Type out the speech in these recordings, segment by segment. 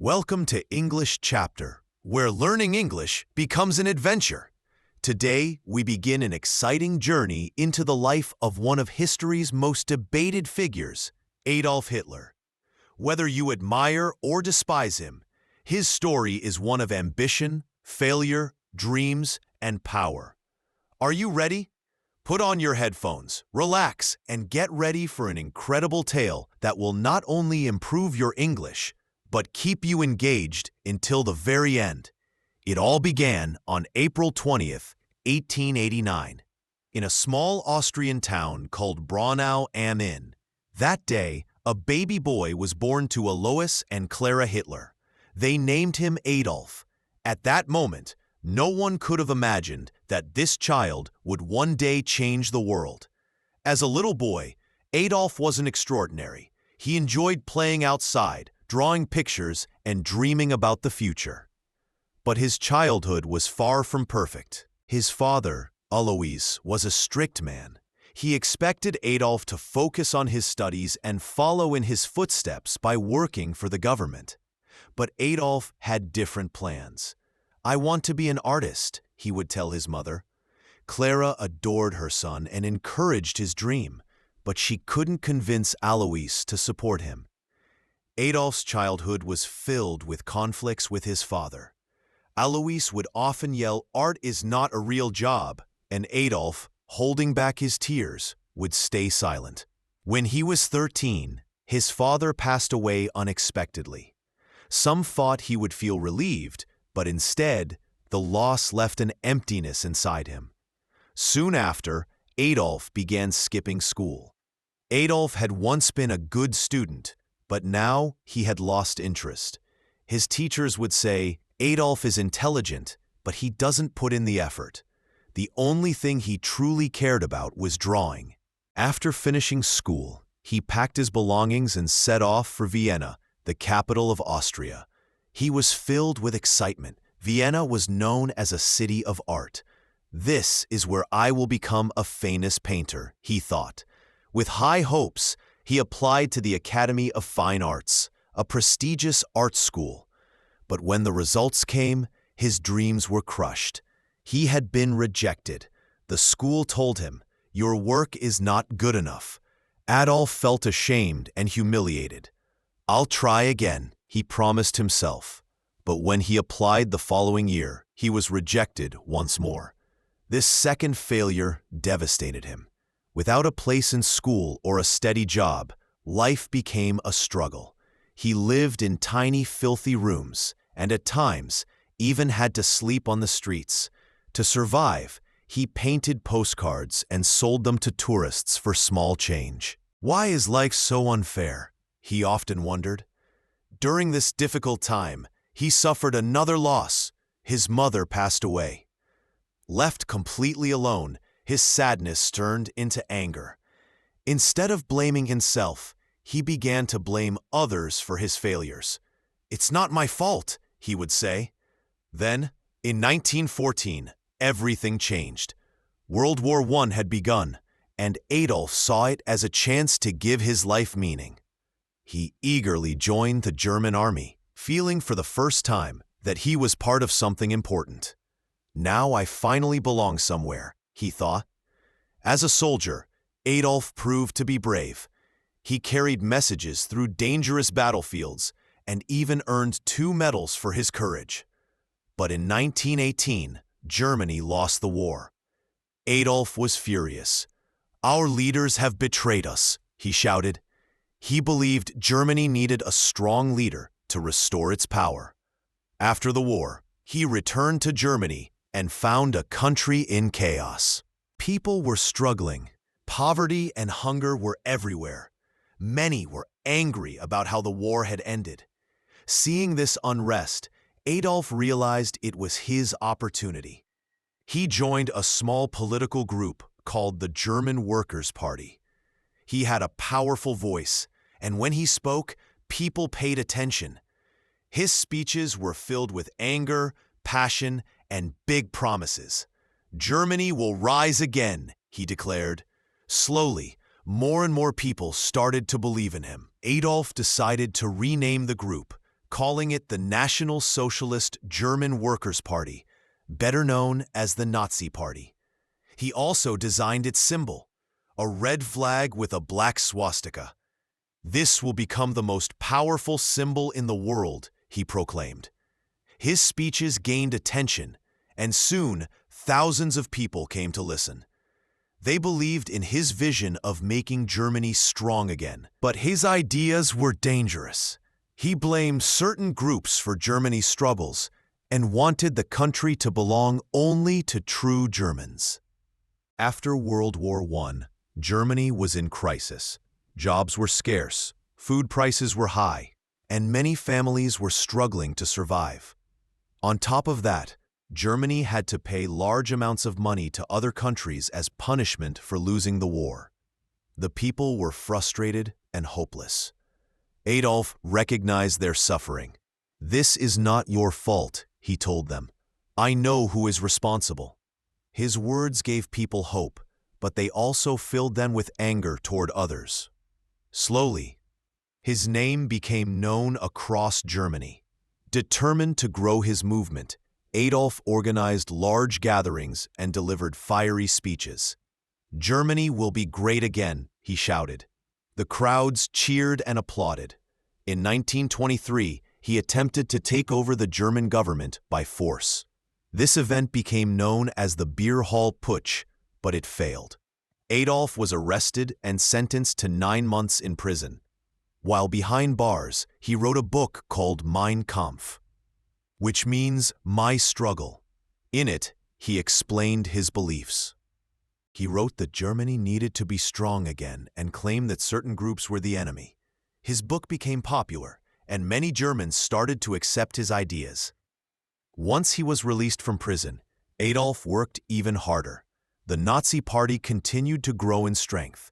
Welcome to English Chapter, where learning English becomes an adventure. Today, we begin an exciting journey into the life of one of history's most debated figures, Adolf Hitler. Whether you admire or despise him, his story is one of ambition, failure, dreams, and power. Are you ready? Put on your headphones, relax, and get ready for an incredible tale that will not only improve your English, but keep you engaged until the very end. It all began on April 20th, 1889, in a small Austrian town called Braunau am Inn. That day, a baby boy was born to Alois and Clara Hitler. They named him Adolf. At that moment, no one could have imagined that this child would one day change the world. As a little boy, Adolf wasn't extraordinary. He enjoyed playing outside, drawing pictures, and dreaming about the future. But his childhood was far from perfect. His father, Alois, was a strict man. He expected Adolf to focus on his studies and follow in his footsteps by working for the government. But Adolf had different plans. "I want to be an artist," he would tell his mother. Clara adored her son and encouraged his dream, but she couldn't convince Alois to support him. Adolf's childhood was filled with conflicts with his father. Alois would often yell, "Art is not a real job," and Adolf, holding back his tears, would stay silent. When he was 13, his father passed away unexpectedly. Some thought he would feel relieved, but instead, the loss left an emptiness inside him. Soon after, Adolf began skipping school. Adolf had once been a good student, but now he had lost interest. His teachers would say, "Adolf is intelligent, but he doesn't put in the effort." The only thing he truly cared about was drawing. After finishing school, he packed his belongings and set off for Vienna, the capital of Austria. He was filled with excitement. Vienna was known as a city of art. "This is where I will become a famous painter," he thought. With high hopes, he applied to the Academy of Fine Arts, a prestigious art school. But when the results came, his dreams were crushed. He had been rejected. The school told him, "Your work is not good enough." Adolf felt ashamed and humiliated. "I'll try again," he promised himself. But when he applied the following year, he was rejected once more. This second failure devastated him. Without a place in school or a steady job, life became a struggle. He lived in tiny, filthy rooms, and at times even had to sleep on the streets. To survive, he painted postcards and sold them to tourists for small change. "Why is life so unfair?" he often wondered. During this difficult time, he suffered another loss. His mother passed away. Left completely alone, his sadness turned into anger. Instead of blaming himself, he began to blame others for his failures. "It's not my fault," he would say. Then, in 1914, everything changed. World War I had begun, and Adolf saw it as a chance to give his life meaning. He eagerly joined the German army, feeling for the first time that he was part of something important. "Now I finally belong somewhere," he thought. As a soldier, Adolf proved to be brave. He carried messages through dangerous battlefields and even earned 2 medals for his courage. But in 1918, Germany lost the war. Adolf was furious. "Our leaders have betrayed us," he shouted. He believed Germany needed a strong leader to restore its power. After the war, he returned to Germany and found a country in chaos. People were struggling. Poverty and hunger were everywhere. Many were angry about how the war had ended. Seeing this unrest, Adolf realized it was his opportunity. He joined a small political group called the German Workers' Party. He had a powerful voice, and when he spoke, people paid attention. His speeches were filled with anger, passion, and big promises. "Germany will rise again," he declared. Slowly, more and more people started to believe in him. Adolf decided to rename the group calling it the National Socialist German Workers' Party, better known as the Nazi Party. He also designed its symbol, a red flag with a black swastika. "This will become the most powerful symbol in the world," he proclaimed. His speeches gained attention, and soon thousands of people came to listen. They believed in his vision of making Germany strong again. But his ideas were dangerous. He blamed certain groups for Germany's struggles and wanted the country to belong only to true Germans. After World War I, Germany was in crisis. Jobs were scarce, food prices were high, and many families were struggling to survive. On top of that, Germany had to pay large amounts of money to other countries as punishment for losing the war. The people were frustrated and hopeless. Adolf recognized their suffering. "This is not your fault," he told them. "I know who is responsible." His words gave people hope, but they also filled them with anger toward others. Slowly, his name became known across Germany. Determined to grow his movement, Adolf organized large gatherings and delivered fiery speeches. "Germany will be great again," he shouted. The crowds cheered and applauded. In 1923, he attempted to take over the German government by force. This event became known as the Beer Hall Putsch, but it failed. Adolf was arrested and sentenced to 9 months in prison. While behind bars, he wrote a book called Mein Kampf, which means My Struggle. In it, he explained his beliefs. He wrote that Germany needed to be strong again and claimed that certain groups were the enemy. His book became popular, and many Germans started to accept his ideas. Once he was released from prison, Adolf worked even harder. The Nazi Party continued to grow in strength.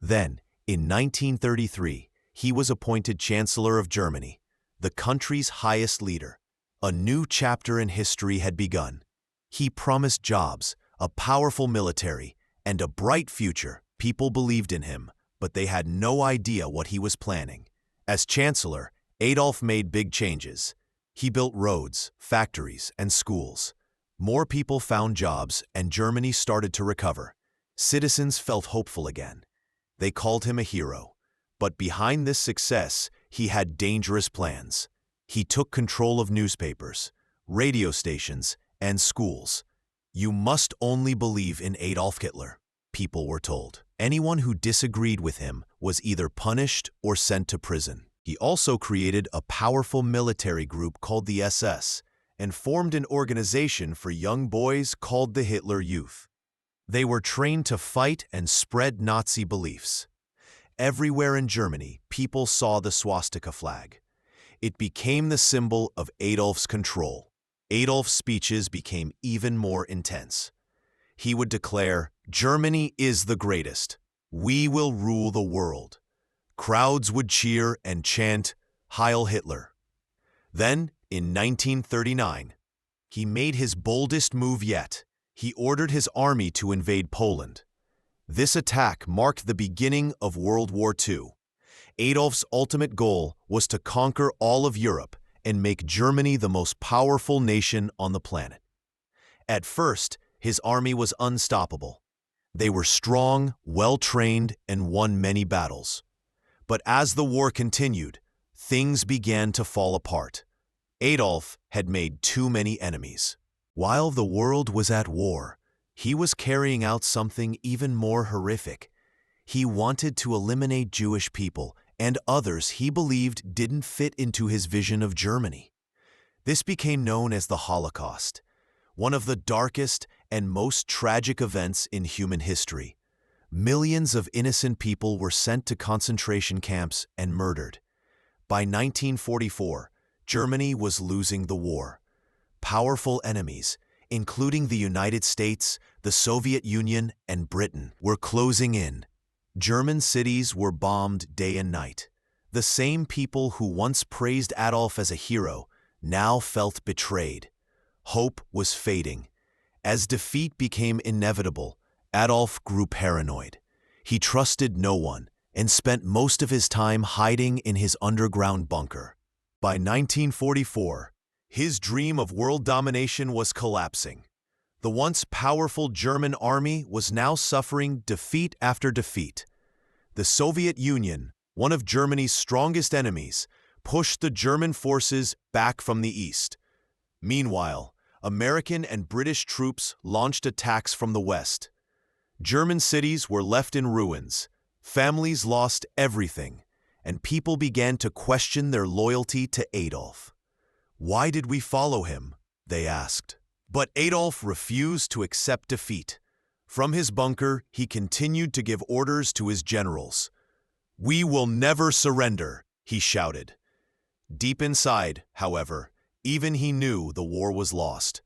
Then, in 1933, he was appointed Chancellor of Germany, the country's highest leader. A new chapter in history had begun. He promised jobs, a powerful military, and a bright future. People believed in him, but they had no idea what he was planning. As Chancellor, Adolf made big changes. He built roads, factories, and schools. More people found jobs, and Germany started to recover. Citizens felt hopeful again. They called him a hero. But behind this success, he had dangerous plans. He took control of newspapers, radio stations, and schools. "You must only believe in Adolf Hitler," people were told. Anyone who disagreed with him was either punished or sent to prison. He also created a powerful military group called the SS and formed an organization for young boys called the Hitler Youth. They were trained to fight and spread Nazi beliefs. Everywhere in Germany, people saw the swastika flag. It became the symbol of Adolf's control. Adolf's speeches became even more intense. He would declare, "Germany is the greatest. We will rule the world." Crowds would cheer and chant, "Heil Hitler." Then, in 1939, he made his boldest move yet. He ordered his army to invade Poland. This attack marked the beginning of World War II. Adolf's ultimate goal was to conquer all of Europe and make Germany the most powerful nation on the planet. At first, his army was unstoppable. They were strong, well-trained, and won many battles. But as the war continued, things began to fall apart. Adolf had made too many enemies. While the world was at war, he was carrying out something even more horrific. He wanted to eliminate Jewish people and others he believed didn't fit into his vision of Germany. This became known as the Holocaust, one of the darkest and most tragic events in human history. Millions of innocent people were sent to concentration camps and murdered. By 1944, Germany was losing the war. Powerful enemies, including the United States, the Soviet Union, and Britain, were closing in. German cities were bombed day and night. The same people who once praised Adolf as a hero now felt betrayed. Hope was fading. As defeat became inevitable, Adolf grew paranoid. He trusted no one and spent most of his time hiding in his underground bunker. By 1944, his dream of world domination was collapsing. The once powerful German army was now suffering defeat after defeat. The Soviet Union, one of Germany's strongest enemies, pushed the German forces back from the east. Meanwhile, American and British troops launched attacks from the west. German cities were left in ruins, families lost everything, and people began to question their loyalty to Adolf. "Why did we follow him?" they asked. But Adolf refused to accept defeat. From his bunker, he continued to give orders to his generals. "We will never surrender," he shouted. Deep inside, however, even he knew the war was lost.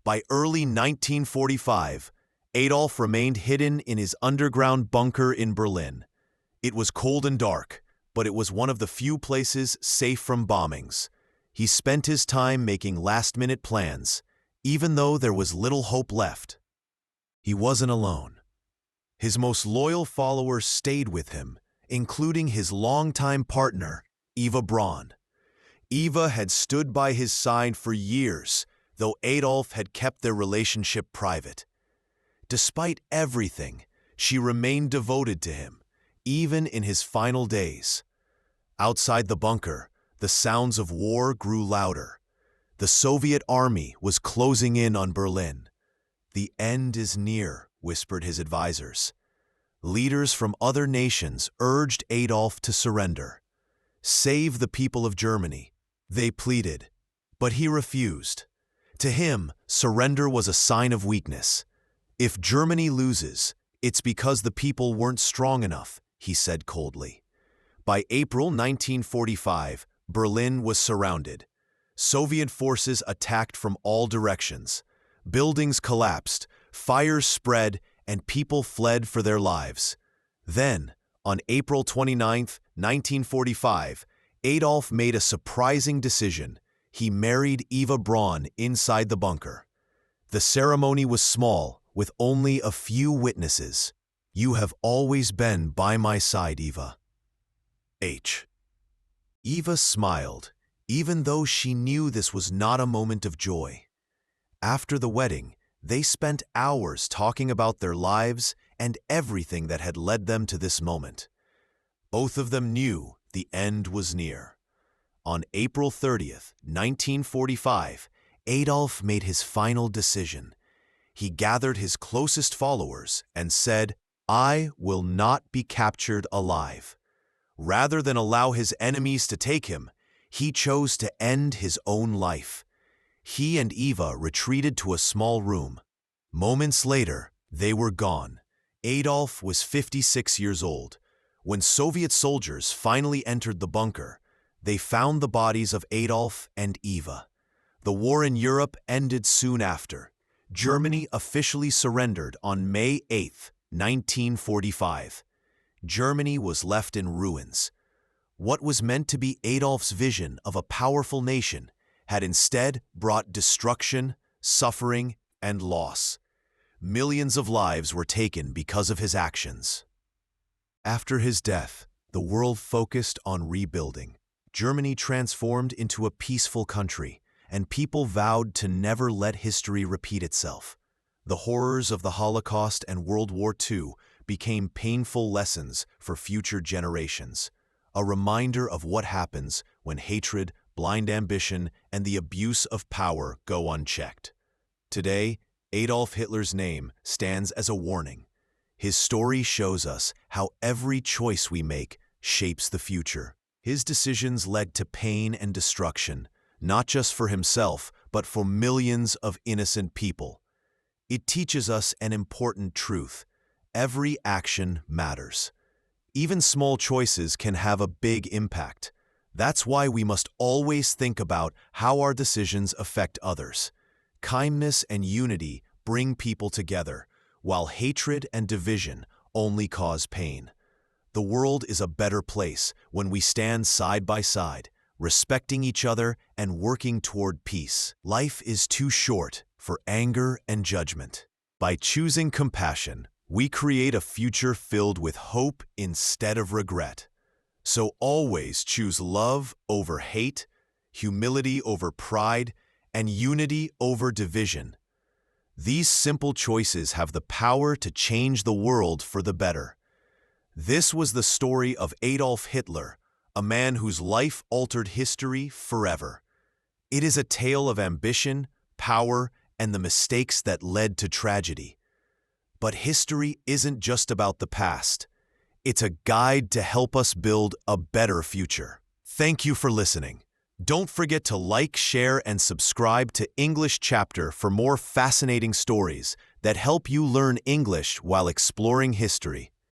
By early 1945, Adolf remained hidden in his underground bunker in Berlin. It was cold and dark, but it was one of the few places safe from bombings. He spent his time making last-minute plans, even though there was little hope left. He wasn't alone. His most loyal followers stayed with him, including his longtime partner, Eva Braun. Eva had stood by his side for years, though Adolf had kept their relationship private. Despite everything, she remained devoted to him, even in his final days. Outside the bunker, the sounds of war grew louder. The Soviet army was closing in on Berlin. "The end is near," whispered his advisors. Leaders from other nations urged Adolf to surrender. "Save the people of Germany," they pleaded, but he refused. To him, surrender was a sign of weakness. "If Germany loses, it's because the people weren't strong enough," he said coldly. By April 1945, Berlin was surrounded. Soviet forces attacked from all directions. Buildings collapsed, fires spread, and people fled for their lives. Then, on April 29, 1945, Adolf made a surprising decision. He married Eva Braun inside the bunker. The ceremony was small, with only a few witnesses. "You have always been by my side, Eva." Eva smiled, even though she knew this was not a moment of joy. After the wedding, they spent hours talking about their lives and everything that had led them to this moment. Both of them knew the end was near. On April 30th, 1945, Adolf made his final decision. He gathered his closest followers and said, "I will not be captured alive." Rather than allow his enemies to take him, he chose to end his own life. He and Eva retreated to a small room. Moments later, they were gone. Adolf was 56 years old. When Soviet soldiers finally entered the bunker, they found the bodies of Adolf and Eva. The war in Europe ended soon after. Germany officially surrendered on May 8, 1945. Germany was left in ruins. What was meant to be Adolf's vision of a powerful nation had instead brought destruction, suffering, and loss. Millions of lives were taken because of his actions. After his death, the world focused on rebuilding. Germany transformed into a peaceful country, and people vowed to never let history repeat itself. The horrors of the Holocaust and World War II became painful lessons for future generations, a reminder of what happens when hatred, blind ambition, and the abuse of power go unchecked. Today, Adolf Hitler's name stands as a warning. His story shows us how every choice we make shapes the future. His decisions led to pain and destruction, not just for himself, but for millions of innocent people. It teaches us an important truth. Every action matters. Even small choices can have a big impact. That's why we must always think about how our decisions affect others. Kindness and unity bring people together, while hatred and division only cause pain. The world is a better place when we stand side by side, respecting each other and working toward peace. Life is too short for anger and judgment. By choosing compassion, we create a future filled with hope instead of regret. So always choose love over hate, humility over pride, and unity over division. These simple choices have the power to change the world for the better. This was the story of Adolf Hitler, a man whose life altered history forever. It is a tale of ambition, power, and the mistakes that led to tragedy. But history isn't just about the past. It's a guide to help us build a better future. Thank you for listening. Don't forget to like, share, and subscribe to English Chapter for more fascinating stories that help you learn English while exploring history.